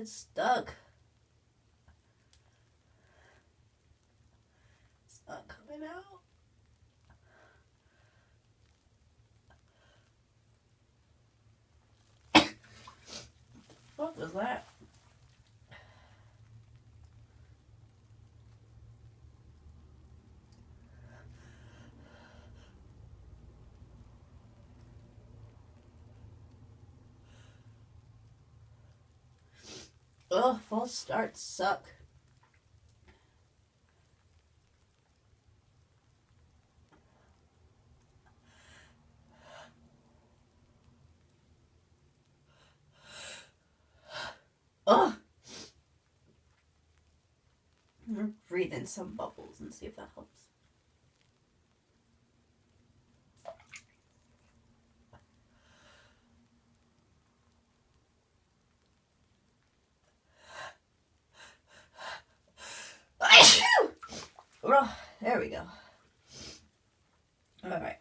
it's stuck. It's not coming out. What was that? Ugh, false starts suck. Ugh. I'm gonna breathe in some bubbles and see if that helps. Oh, there we go. Alright.